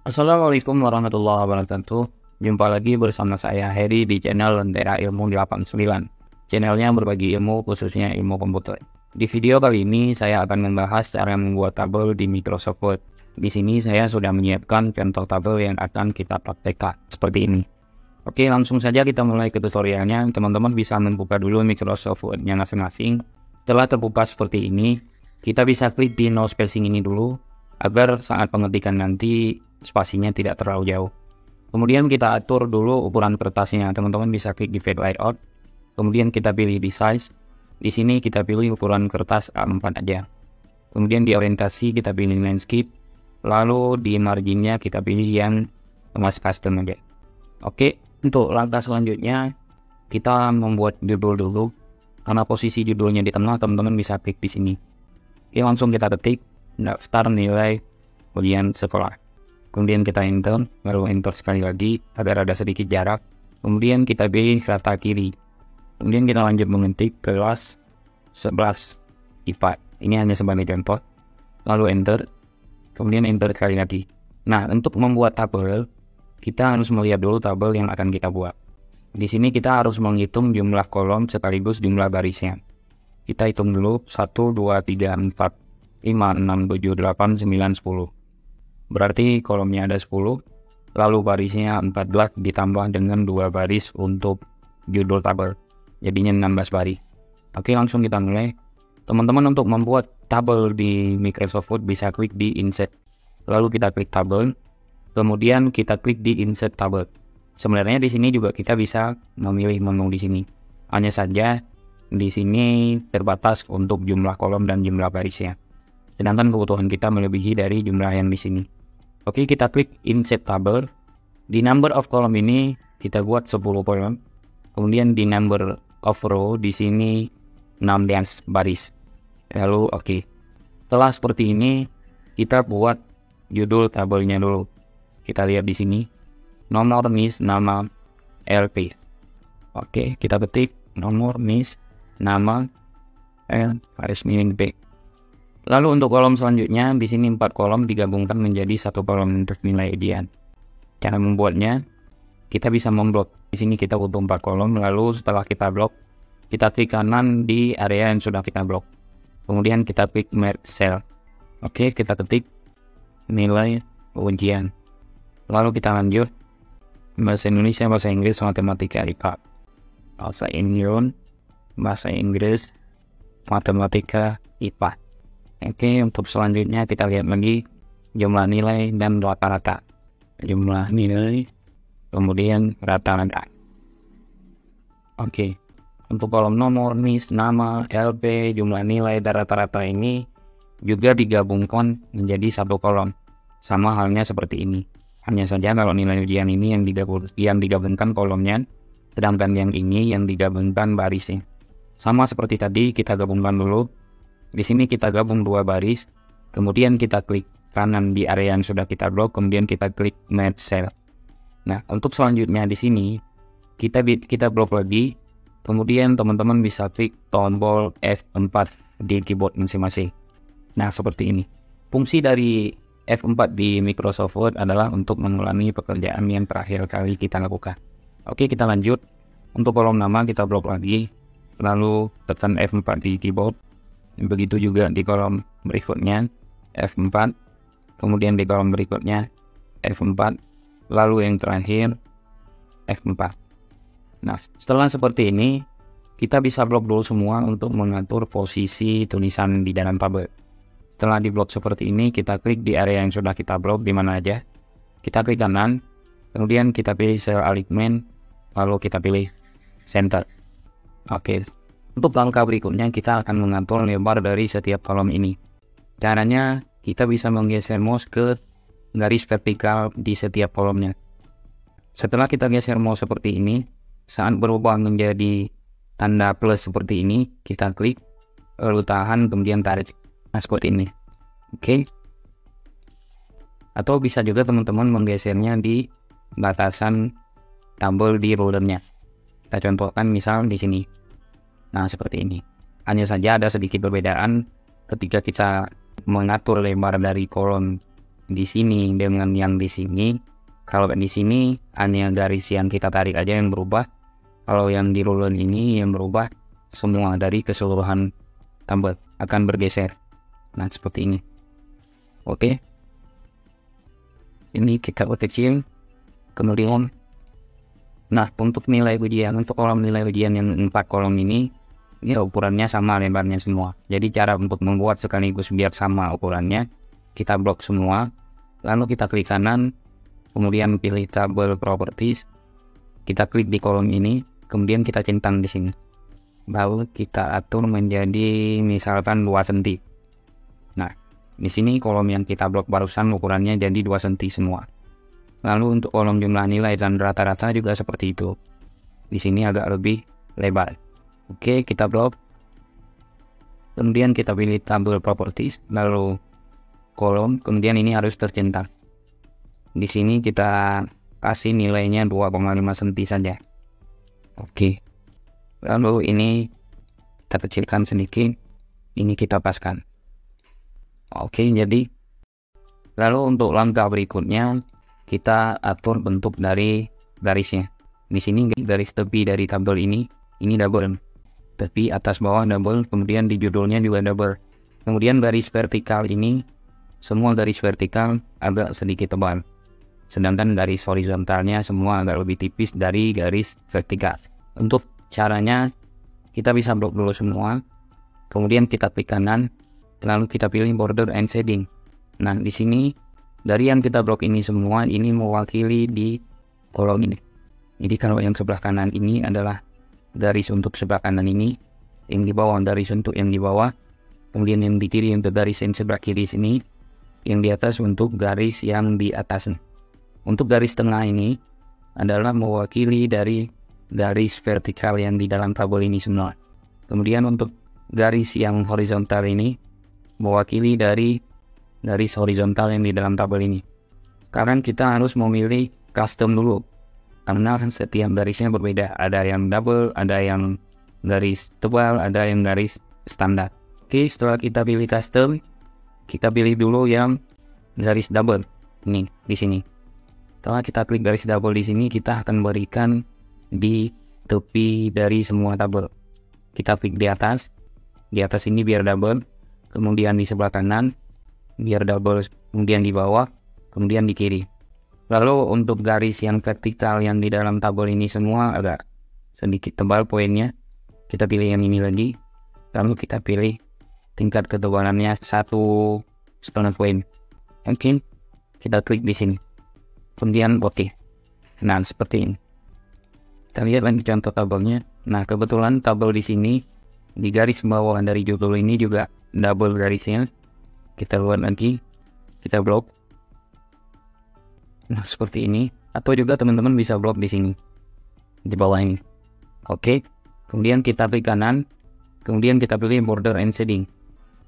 Assalamualaikum warahmatullahi wabarakatuh. Jumpa lagi bersama saya Heri di channel Lentera Ilmu 89. Channelnya berbagi ilmu khususnya ilmu komputer. Di video kali ini saya akan membahas cara membuat tabel di Microsoft Word. Di sini saya sudah menyiapkan contoh tabel yang akan kita praktekkan seperti ini. Oke, langsung saja kita mulai ke tutorialnya. Teman-teman bisa membuka dulu Microsoft Word-nya masing-masing. Setelah terbuka seperti ini, kita bisa klik di no spacing ini dulu agar saat pengetikan nanti spasinya tidak terlalu jauh. Kemudian kita atur dulu ukuran kertasnya. Teman-teman bisa klik di Fade Layout. Kemudian kita pilih di Size. Di sini kita pilih ukuran kertas A4 aja. Kemudian di orientasi kita pilih Landscape. Lalu di marginnya kita pilih yang Mas Custom aja. Oke, untuk langkah selanjutnya kita membuat judul dulu. Karena posisi judulnya di tengah, teman-teman bisa klik di sini. Oke, langsung kita ketik daftar nilai ujian sekolah. Kemudian kita enter, lalu enter sekali lagi agar ada sedikit jarak. Kemudian kita pilih rata kiri. Kemudian kita lanjut mengetik kelas 11 IPA. Ini hanya sebagai contoh. Lalu enter. Kemudian enter sekali lagi. Nah, untuk membuat tabel, kita harus melihat dulu tabel yang akan kita buat. Di sini kita harus menghitung jumlah kolom sekaligus jumlah barisnya. Kita hitung dulu 1, 2, 3, 4, 5, 6, 7, 8, 9, 10. Berarti kolomnya ada 10, lalu barisnya 14 ditambah dengan 2 baris untuk judul tabel. Jadinya 16 baris. Oke, langsung kita mulai. Teman-teman untuk membuat tabel di Microsoft Word bisa klik di Insert. Lalu kita klik tabel, kemudian kita klik di Insert tabel. Sebenarnya di sini juga kita bisa memilih menu di sini. Hanya saja di sini terbatas untuk jumlah kolom dan jumlah barisnya. Sedangkan kebutuhan kita melebihi dari jumlah yang di sini. Oke, kita klik Insert Table. Di number of column ini kita buat 10 kolom. Kemudian di number of row di sini 16 baris. Lalu oke. Setelah seperti ini, kita buat judul tabelnya dulu. Kita lihat di sini. Nomor NIS nama LP. Oke, kita ketik nomor NIS nama garis miring P. Lalu untuk kolom selanjutnya, di sini 4 kolom digabungkan menjadi 1 kolom untuk nilai ujian. Cara membuatnya, kita bisa memblok. Di sini kita butuh 4 kolom, lalu setelah kita blok, kita klik kanan di area yang sudah kita blok. Kemudian kita klik Merge Cell. Oke, kita ketik nilai ujian. Lalu kita lanjut, bahasa Indonesia, bahasa Inggris, matematika, IPA. Bahasa Inggris, matematika, IPA. Oke, untuk selanjutnya kita lihat lagi jumlah nilai dan rata-rata. Jumlah nilai, kemudian rata-rata. Oke, untuk kolom nomor, NIS, nama, LP, jumlah nilai, dan rata-rata ini juga digabungkan menjadi 1 kolom. Sama halnya seperti ini. Hanya saja kalau nilai ujian ini yang digabungkan kolomnya, sedangkan yang ini yang digabungkan barisnya. Sama seperti tadi, kita gabungkan dulu. Di sini kita gabung 2 baris, kemudian kita klik kanan di area yang sudah kita blok, kemudian kita klik Merge Cell. Nah, untuk selanjutnya di sini kita blok lagi, kemudian teman-teman bisa klik tombol F4 di keyboard masing-masing. Nah, seperti ini. Fungsi dari F4 di Microsoft Word adalah untuk mengulangi pekerjaan yang terakhir kali kita lakukan. Oke, kita lanjut. Untuk kolom nama kita blok lagi, lalu tekan F4 di keyboard. Begitu juga di kolom berikutnya F4, kemudian di kolom berikutnya F4, lalu yang terakhir F4. Nah, setelah seperti ini kita bisa blok dulu semua untuk mengatur posisi tulisan di dalam tabel. Setelah di blok seperti ini, kita klik di area yang sudah kita blok di mana aja. Kita klik kanan, kemudian kita pilih Cell Alignment, lalu kita pilih Center. Oke. Untuk langkah berikutnya, kita akan mengatur lebar dari setiap kolom ini. Caranya, kita bisa menggeser mouse ke garis vertikal di setiap kolomnya. Setelah kita geser mouse seperti ini, saat berubah menjadi tanda plus seperti ini, kita klik, lalu tahan, kemudian tarik. Nah, seperti ini. Oke. Atau bisa juga teman-teman menggesernya di batasan tabel di rulernya. Kita contohkan misal di sini. Nah, seperti ini. Hanya saja ada sedikit perbedaan ketika kita mengatur lebar dari kolom di sini dengan yang di sini. Kalau di sini hanya garis yang kita tarik aja yang berubah. Kalau yang di ruler ini yang berubah semua dari keseluruhan tabel akan bergeser. Nah, seperti ini. Oke. Ini kita kecil. Kemudian, nah untuk nilai ujian, untuk kolom nilai ujian yang 4 kolom ini ukurannya sama lebarnya semua. Jadi cara untuk membuat sekaligus biar sama ukurannya, kita blok semua. Lalu kita klik kanan, kemudian pilih tabel properties, kita klik di kolom ini, kemudian kita centang di sini. Lalu kita atur menjadi misalkan 2 cm. Nah, di sini kolom yang kita blok barusan ukurannya jadi 2 cm semua. Lalu untuk kolom jumlah nilai dan rata-rata juga seperti itu. Di sini agak lebih lebar. Oke, kita blok. Kemudian kita pilih tabel properties, lalu kolom, kemudian ini harus tercentang. Di sini kita kasih nilainya 2,5 cm saja. Oke. Lalu ini kita kecilkan sedikit. Ini kita paskan. Oke, jadi lalu untuk langkah berikutnya kita atur bentuk dari garisnya. Di sini garis tepi dari tabel ini double. Tepi atas bawah double, kemudian di judulnya juga double. Kemudian garis vertikal ini semua garis vertikal agak sedikit tebal, sedangkan garis horizontalnya semua agak lebih tipis dari garis vertikal. Untuk caranya kita bisa blok dulu semua, kemudian kita klik kanan, lalu kita pilih border and shading. Nah, di sini dari yang kita blok ini semua ini mewakili di kolom ini. Jadi kalau yang sebelah kanan ini adalah garis untuk sebelah kanan ini, yang di bawah garis untuk yang di bawah, kemudian yang di kiri untuk garis yang sebelah kiri sini, yang di atas untuk garis yang di atas. Untuk garis tengah ini adalah mewakili dari garis vertikal yang di dalam tabel ini semua. Kemudian untuk garis yang horizontal ini mewakili dari garis horizontal yang di dalam tabel ini. Sekarang kita harus memilih custom dulu, karena setiap garisnya berbeda. Ada yang double, ada yang garis tebal, ada yang garis standar. Oke, setelah kita pilih custom, kita pilih dulu yang garis double ini di sini. Setelah kita klik garis double di sini, kita akan berikan di tepi dari semua tabel. Kita klik di atas ini biar double, kemudian di sebelah kanan biar double, kemudian di bawah, kemudian di kiri. Lalu untuk garis yang vertikal yang di dalam tabel ini semua agak sedikit tebal poinnya, kita pilih yang ini lagi, lalu kita pilih tingkat ketebalannya 1,5 poin. Oke, kita klik di sini. Kemudian oke. Nah, seperti ini. Kita lihat lagi contoh tabelnya. Nah, kebetulan tabel di sini di garis bawah dari judul ini juga double garisnya. Kita buat lagi. Kita blok. Nah, seperti ini. Atau juga teman-teman bisa blok di sini. Di bawah ini. Oke. Kemudian kita klik kanan. Kemudian kita pilih border and shading.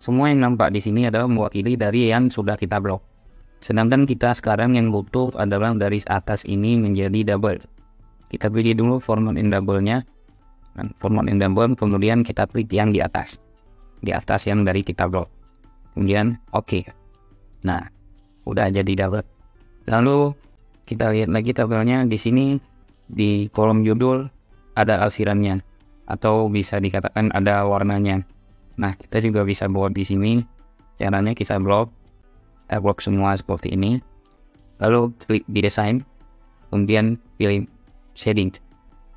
Semua yang nampak di sini adalah mewakili dari yang sudah kita blok. Sedangkan kita sekarang yang butuh adalah garis atas ini menjadi double. Kita pilih dulu format in double-nya. Format in double, kemudian kita klik yang di atas. Di atas yang dari kita blok. Kemudian oke. Nah, udah jadi double. Lalu kita lihat lagi tabelnya di sini di kolom judul ada arsirannya atau bisa dikatakan ada warnanya. Nah, kita juga bisa buat di sini. Caranya kita blok semua seperti ini. Lalu klik di desain, kemudian pilih shading.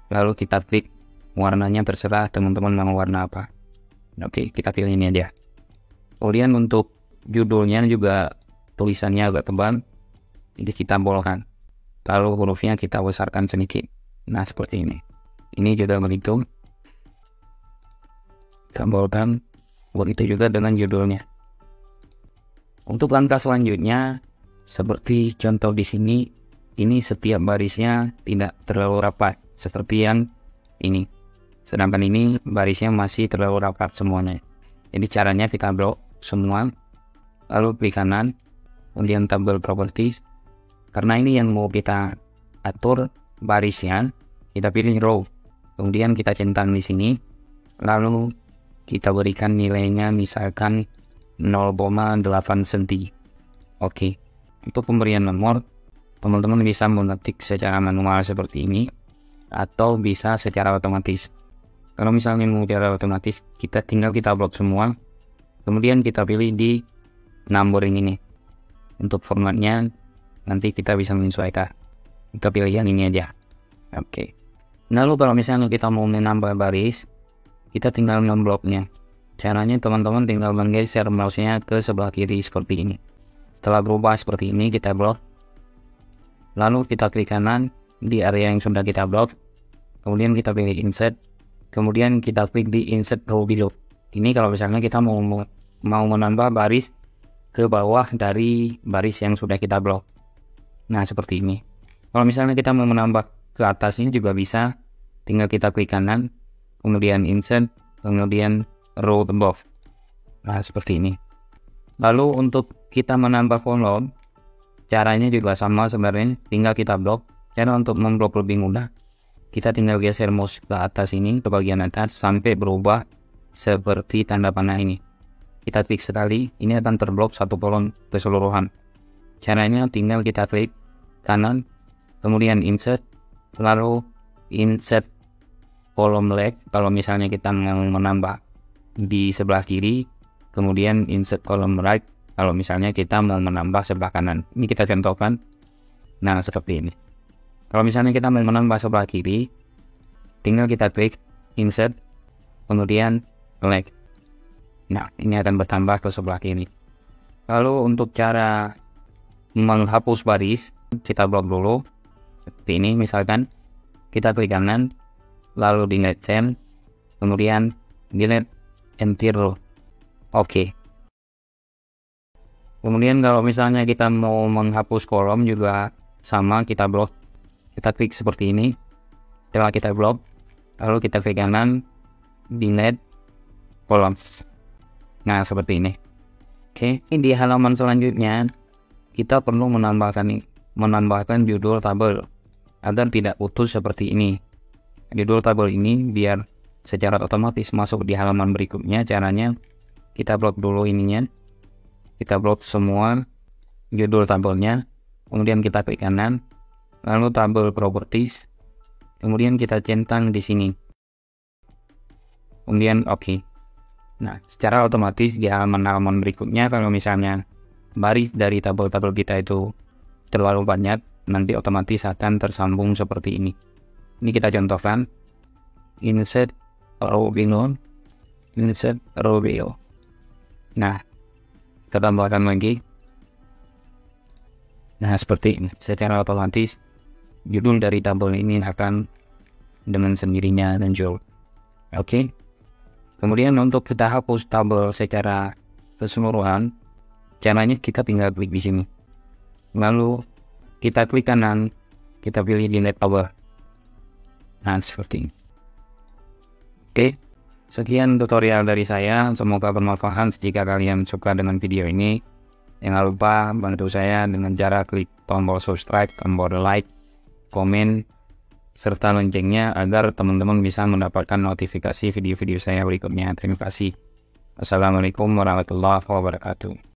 Lalu kita klik warnanya, terserah teman-teman mau warna apa. Oke, kita pilih ini aja. Kemudian untuk judulnya juga tulisannya agak tebal, jadi kita bolkan. Lalu hurufnya kita besarkan sedikit. Nah, seperti ini. Ini juga begitu. Kita bolkan. Begitu juga dengan judulnya. Untuk langkah selanjutnya, seperti contoh di sini, ini setiap barisnya tidak terlalu rapat seperti yang ini. Sedangkan ini barisnya masih terlalu rapat semuanya. Jadi caranya kita blok semua, lalu klik kanan, kemudian tabel properties. Karena ini yang mau kita atur barisnya, kita pilih row, kemudian kita centang di sini, lalu kita berikan nilainya misalkan 0,8 cm. Oke. Untuk pemberian nomor, teman-teman bisa mengetik secara manual seperti ini atau bisa secara otomatis. Kalau misalnya mau secara otomatis, kita blok semua, kemudian kita pilih di numbering ini. Untuk formatnya nanti kita bisa menyesuaikan. Kita pilih yang ini aja. Oke. Lalu kalau misalnya kita mau menambah baris, kita tinggal membloknya. Caranya teman-teman tinggal menggeser mouse-nya ke sebelah kiri seperti ini. Setelah berubah seperti ini, kita blok. Lalu kita klik kanan di area yang sudah kita blok. Kemudian kita pilih insert. Kemudian kita klik di insert row below. Ini kalau misalnya kita mau menambah baris ke bawah dari baris yang sudah kita blok. Nah, seperti ini. Kalau misalnya kita mau menambah ke atasnya juga bisa. Tinggal kita klik kanan, kemudian insert, kemudian row above. Nah, seperti ini. Lalu untuk kita menambah kolom, caranya juga sama sebenarnya. Tinggal kita blok. Cara untuk memblok lebih mudah, kita tinggal geser mouse ke atas ini, ke bagian atas, sampai berubah seperti tanda panah ini. Kita klik sekali, ini akan terblok satu kolom keseluruhan. Caranya tinggal kita klik kanan, kemudian insert, lalu insert kolom left kalau misalnya kita mau menambah di sebelah kiri, kemudian insert kolom right kalau misalnya kita mau menambah sebelah kanan. Ini kita contohkan. Nah, seperti ini. Kalau misalnya kita mau menambah sebelah kiri, tinggal kita klik insert, kemudian left. Nah, ini akan bertambah ke sebelah kiri. Lalu untuk cara menghapus baris, kita blok dulu. Seperti ini, misalkan kita klik kanan, lalu delete cell, kemudian delete entire row. Oke. Kemudian kalau misalnya kita mau menghapus kolom juga sama, kita blok. Kita klik seperti ini. Setelah kita blok, lalu kita klik kanan, delete columns. Nah, seperti ini. Oke, di halaman selanjutnya kita perlu menambahkan judul tabel agar tidak putus seperti ini. Judul tabel ini biar secara otomatis masuk di halaman berikutnya. Caranya kita blok dulu ininya. Kita blok semua judul tabelnya. Kemudian kita klik kanan. Lalu tabel properties. Kemudian kita centang di sini. Kemudian oke. Nah, secara otomatis di halaman-halaman berikutnya kalau misalnya baris dari tabel-tabel kita itu terlalu banyak, nanti otomatis akan tersambung seperti ini. Ini kita contohkan. Insert row below, insert row below. Nah, kita tambahkan lagi. Nah, seperti ini. Secara otomatis judul dari tabel ini akan dengan sendirinya muncul. Oke. Kemudian untuk kita hapus tabel secara keseluruhan, caranya kita tinggal klik di sini. Lalu kita klik kanan, kita pilih delete tabel. Nah, seperti ini. Oke, sekian tutorial dari saya. Semoga bermanfaat. Jika kalian suka dengan video ini, jangan lupa bantu saya dengan cara klik tombol subscribe, tombol like, komen, serta loncengnya agar teman-teman bisa mendapatkan notifikasi video-video saya berikutnya. Terima kasih. Assalamualaikum warahmatullahi wabarakatuh.